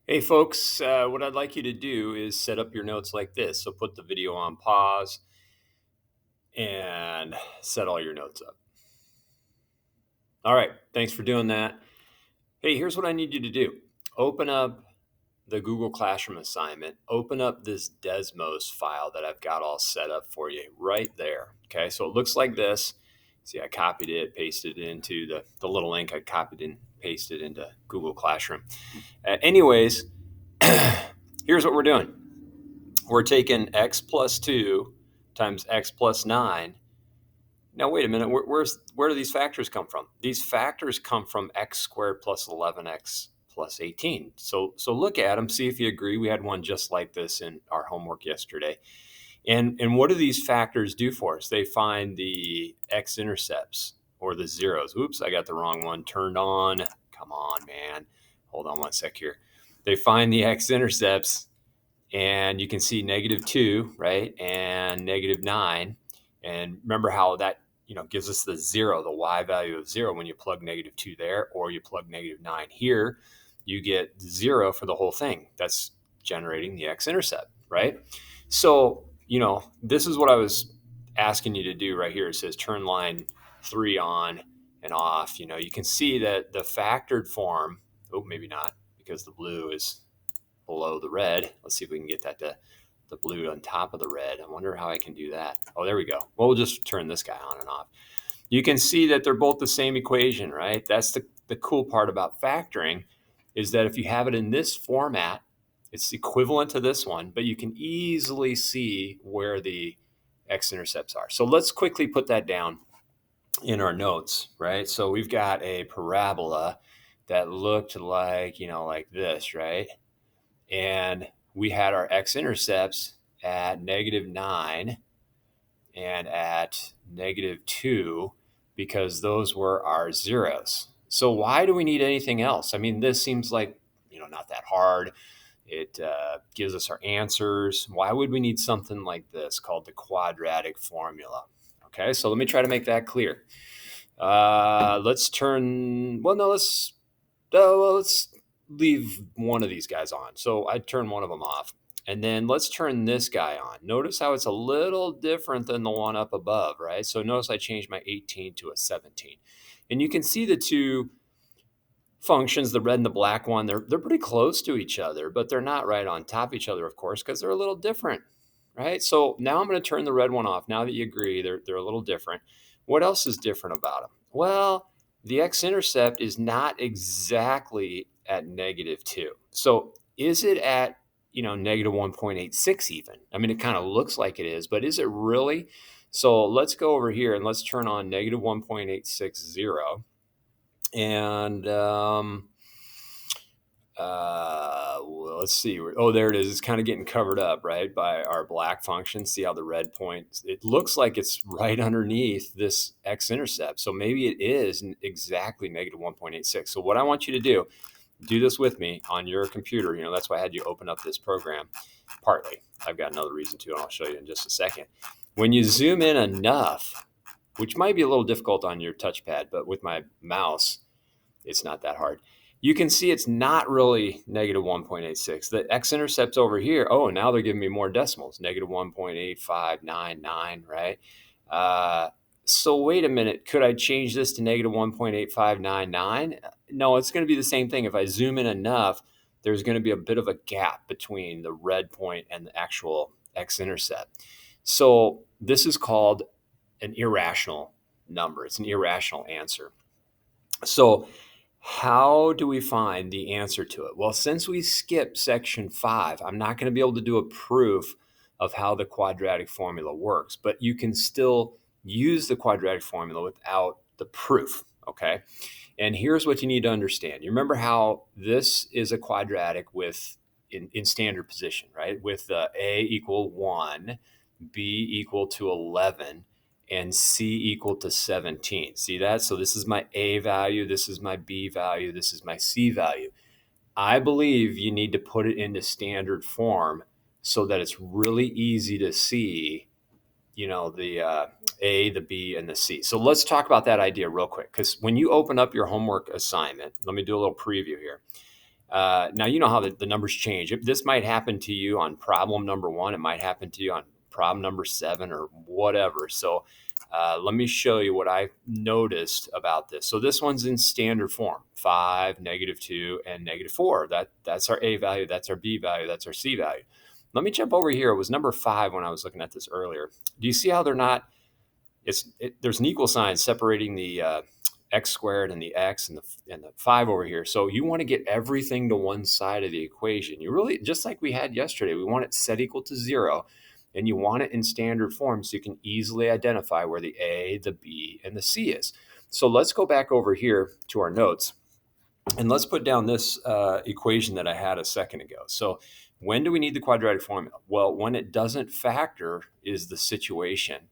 Hey folks, what I'd like you to do is set up your notes like this. So put the video on pause and set all your notes up. All right, thanks for doing that. Hey, here's what I need you to do. Open up the Google Classroom assignment. Open up this Desmos file that I've got all set up for you right there. Okay, so it looks like this. See, I copied it, pasted it into the little link I copied and pasted into Google Classroom. Anyways, here's what we're doing. We're taking x plus 2 times x plus 9. Now, wait a minute. Where do these factors come from? These factors come from x squared plus 11x plus 18. So look at them, see if you agree. We had one just like this in our homework yesterday. And what do these factors do for us? They find the x-intercepts or the zeros. Oops, I got the wrong one turned on. Come on, man. Hold on one sec here. They find the x-intercepts, and you can see -2, right, and -9. And remember how that gives us the zero, the y value of 0 when you plug -2 there, or you plug -9 here, you get 0 for the whole thing. That's generating the x-intercept, right? So this is what I was asking you to do right here. It says turn line 3 on and off. You can see that the factored form, oh, maybe not, because the blue is below the red. Let's see if we can get that to the blue on top of the red. I wonder how I can do that. Oh, there we go. Well, we'll just turn this guy on and off. You can see that they're both the same equation, right? That's the cool part about factoring, is that if you have it in this format, it's equivalent to this one, but you can easily see where the x-intercepts are. So let's quickly put that down in our notes, right? So we've got a parabola that looked like this, right? And we had our x-intercepts at -9 and at -2 because those were our zeros. So why do we need anything else? I mean, this seems like, not that hard. It gives us our answers. Why would we need something like this called the quadratic formula? Okay, so let me try to make that clear. Let's turn, well, no, let's leave one of these guys on. So I turn one of them off. And then let's turn this guy on. Notice how it's a little different than the one up above, right? So notice I changed my 18 to a 17. And you can see the two functions, the red and the black one, they're pretty close to each other, but they're not right on top of each other, of course, because they're a little different, right? So now I'm going to turn the red one off. Now that you agree, they're a little different. What else is different about them? Well, the x-intercept is not exactly at -2. So is it at -1.86 even? I mean, it kind of looks like it is, but is it really? So let's go over here and let's turn on -1.860. And well, let's see. Oh, there it is. It's kind of getting covered up, right, by our black function. See how the red point, it looks like it's right underneath this x-intercept. So maybe it is exactly -1.86. So what I want you to do this with me on your computer. That's why I had you open up this program. Partly. I've got another reason too, and I'll show you in just a second. When you zoom in enough, which might be a little difficult on your touchpad, but with my mouse, it's not that hard. You can see it's not really -1.86. The x-intercepts over here, oh, now they're giving me more decimals, -1.8599, right? So wait a minute, could I change this to -1.8599? No, it's going to be the same thing. If I zoom in enough, there's going to be a bit of a gap between the red point and the actual x-intercept. So this is called an irrational number. It's an irrational answer. So how do we find the answer to it? Well, since we skipped section 5, I'm not going to be able to do a proof of how the quadratic formula works, but you can still use the quadratic formula without the proof, okay? And here's what you need to understand. You remember how this is a quadratic with in standard position, right? With a equal 1, b equal to 11, and c equal to 17. See that? So this is my a value, this is my b value, this is my c value. I believe you need to put it into standard form so that it's really easy to see, the a, the b, and the c. So let's talk about that idea real quick, because when you open up your homework assignment, let me do a little preview here. Now, you know how the numbers change. This might happen to you on problem number 1. It might happen to you on problem number 7 or whatever. So let me show you what I noticed about this. So this one's in standard form, 5, -2, and -4. That's our A value. That's our B value. That's our C value. Let me jump over here. It was number 5 when I was looking at this earlier. Do you see how they're not? There's an equal sign separating the x squared and the x and the 5 over here. So you want to get everything to one side of the equation. You really, just like we had yesterday, we want it set equal to 0, and you want it in standard form so you can easily identify where the A, the B, and the C is. So let's go back over here to our notes, and let's put down this equation that I had a second ago. So when do we need the quadratic formula? Well, when it doesn't factor is the situation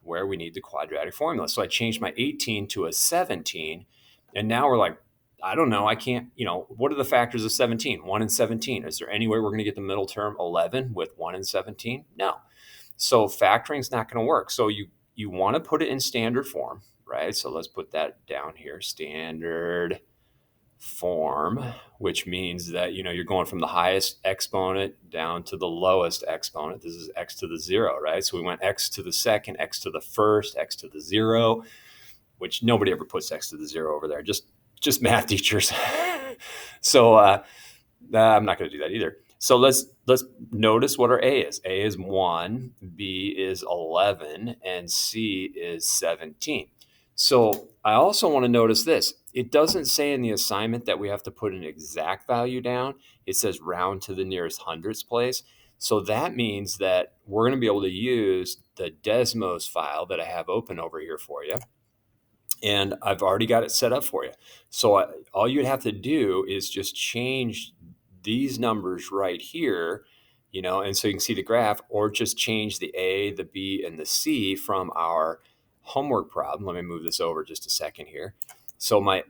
where we need the quadratic formula. So I changed my 18 to a 17. And now we're like, I don't know. I can't, what are the factors of 17? 1 and 17. Is there any way we're going to get the middle term 11 with 1 and 17? No. So factoring is not going to work. So you want to put it in standard form, right? So let's put that down here, standard form, which means that you're going from the highest exponent down to the lowest exponent. This is x to the 0, right? So we went x to the second, x to the first, x to the 0, which nobody ever puts x to the 0 over there, just math teachers. So I'm not going to do that either. So let's notice what our A is. A is 1, B is 11, and C is 17. So I also want to notice this. It doesn't say in the assignment that we have to put an exact value down. It says round to the nearest hundredths place. So that means that we're going to be able to use the Desmos file that I have open over here for you. And I've already got it set up for you. So all you'd have to do is just change these numbers right here, and so you can see the graph, or just change the A, the B, and the C from our homework problem. Let me move this over just a second here. So my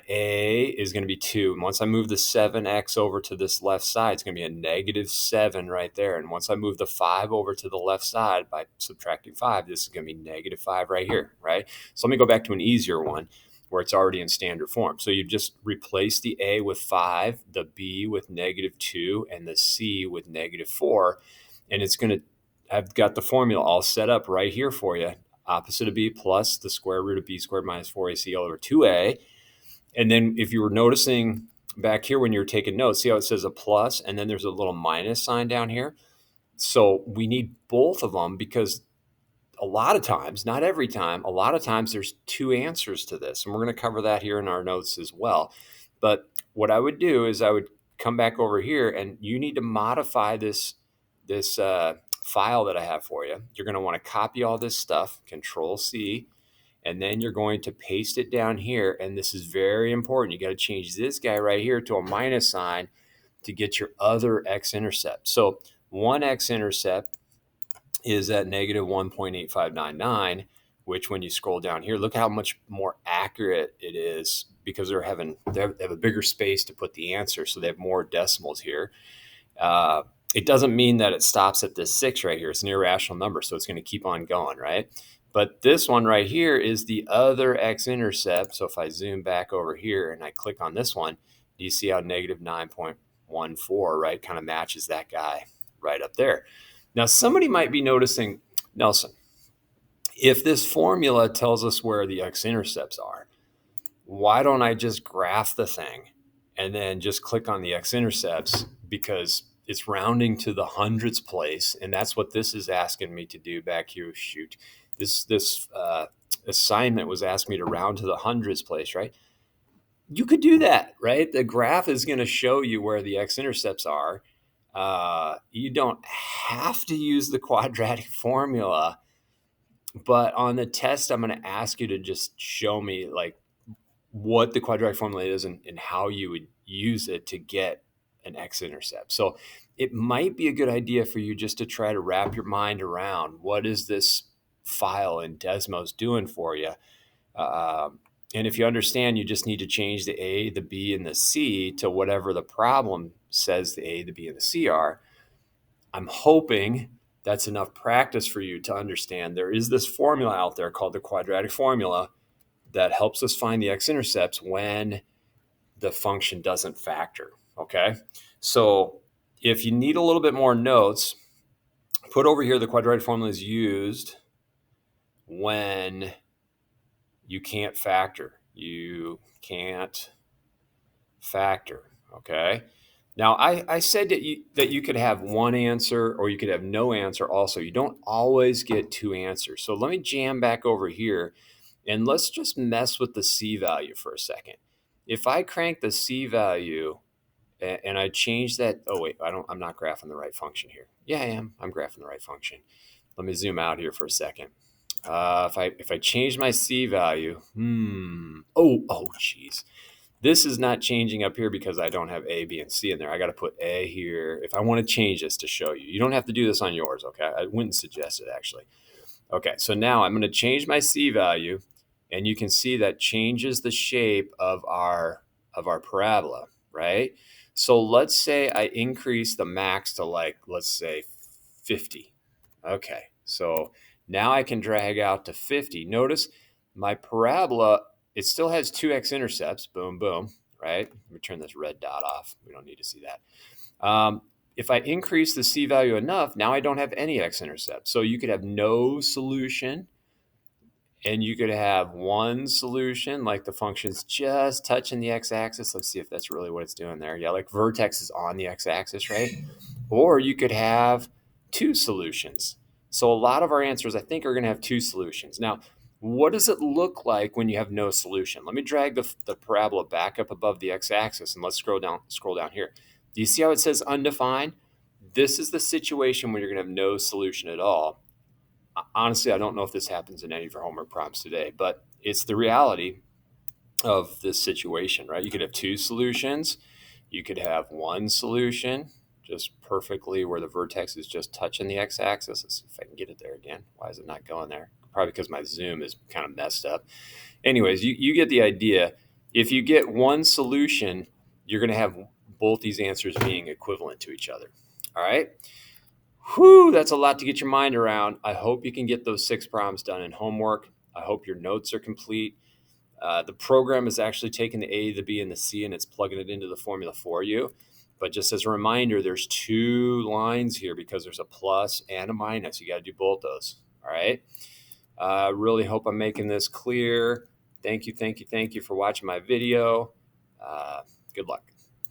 A is going to be 2. And once I move the 7x over to this left side, it's going to be a -7 right there. And once I move the 5 over to the left side by subtracting 5, this is going to be -5 right here, right? So let me go back to an easier one where it's already in standard form. So you just replace the A with 5, the B with -2, and the C with -4. And it's going to, I've got the formula all set up right here for you. Opposite of B plus the square root of B squared minus 4AC all over 2A. And then if you were noticing back here when you were taking notes, see how it says a plus and then there's a little minus sign down here? So we need both of them because a lot of times, not every time, a lot of times there's 2 answers to this. And we're going to cover that here in our notes as well. But what I would do is I would come back over here and you need to modify this file that I have for you. You're going to want to copy all this stuff, Control C, and then you're going to paste it down here. And this is very important. You got to change this guy right here to a minus sign to get your other x-intercept. So one x-intercept is at -1.8599, which when you scroll down here, look how much more accurate it is because they have a bigger space to put the answer. So they have more decimals here. It doesn't mean that it stops at this 6 right here. It's an irrational number, so it's going to keep on going, right? But this one right here is the other x-intercept. So if I zoom back over here and I click on this one, do you see how -9.14, right, kind of matches that guy right up there? Now, somebody might be noticing, Nelson, if this formula tells us where the x-intercepts are, why don't I just graph the thing and then just click on the x-intercepts because it's rounding to the hundredths place, and that's what this is asking me to do back here. Shoot, this assignment was asking me to round to the hundredths place, right? You could do that, right? The graph is going to show you where the x-intercepts are. You don't have to use the quadratic formula, but on the test, I'm going to ask you to just show me like what the quadratic formula is and how you would use it to get an x-intercept. So it might be a good idea for you just to try to wrap your mind around what is this file in Desmos doing for you. And if you understand, you just need to change the A, the B, and the C to whatever the problem says the A, the B, and the C are. I'm hoping that's enough practice for you to understand there is this formula out there called the quadratic formula that helps us find the x-intercepts when the function doesn't factor. Okay. So if you need a little bit more notes, put over here the quadratic formula is used when you can't factor. You can't factor. Okay. Now I said that you could have one answer or you could have no answer also. You don't always get two answers. So let me jam back over here and let's just mess with the C value for a second. If I crank the C value and I change that, oh wait, I'm not graphing the right function here. Yeah, I am. I'm graphing the right function. Let me zoom out here for a second. If I change my C value, geez. This is not changing up here because I don't have A, B, and C in there. I got to put A here if I want to change this to show you. You don't have to do this on yours, okay? I wouldn't suggest it actually. Okay, so now I'm going to change my C value, and you can see that changes the shape of our parabola, right? So let's say I increase the max to like, let's say 50. Okay, so now I can drag out to 50. Notice my parabola, it still has two x-intercepts, boom, boom, right? Let me turn this red dot off. We don't need to see that. If I increase the C value enough, now I don't have any x-intercept. So you could have no solution and you could have one solution, like the function's just touching the x-axis. Let's see if that's really what it's doing there. Yeah, like vertex is on the x-axis, right? Or you could have two solutions. So a lot of our answers, I think, are going to have two solutions. Now, what does it look like when you have no solution? Let me drag the parabola back up above the x-axis, and let's scroll down here. Do you see how it says undefined? This is the situation where you're going to have no solution at all. Honestly, I don't know if this happens in any of your homework problems today, but it's the reality of this situation, right? You could have two solutions. You could have one solution just perfectly where the vertex is just touching the x-axis. Let's see if I can get it there again. Why is it not going there? Probably because my zoom is kind of messed up. Anyways, you get the idea. If you get one solution, you're going to have both these answers being equivalent to each other. All right. Whew, that's a lot to get your mind around. I hope you can get those 6 problems done in homework. I hope your notes are complete. The program is actually taking the A, the B, and the C, and it's plugging it into the formula for you. But just as a reminder, there's 2 lines here because there's a plus and a minus. You got to do both those. All right. I really hope I'm making this clear. Thank you for watching my video. Good luck.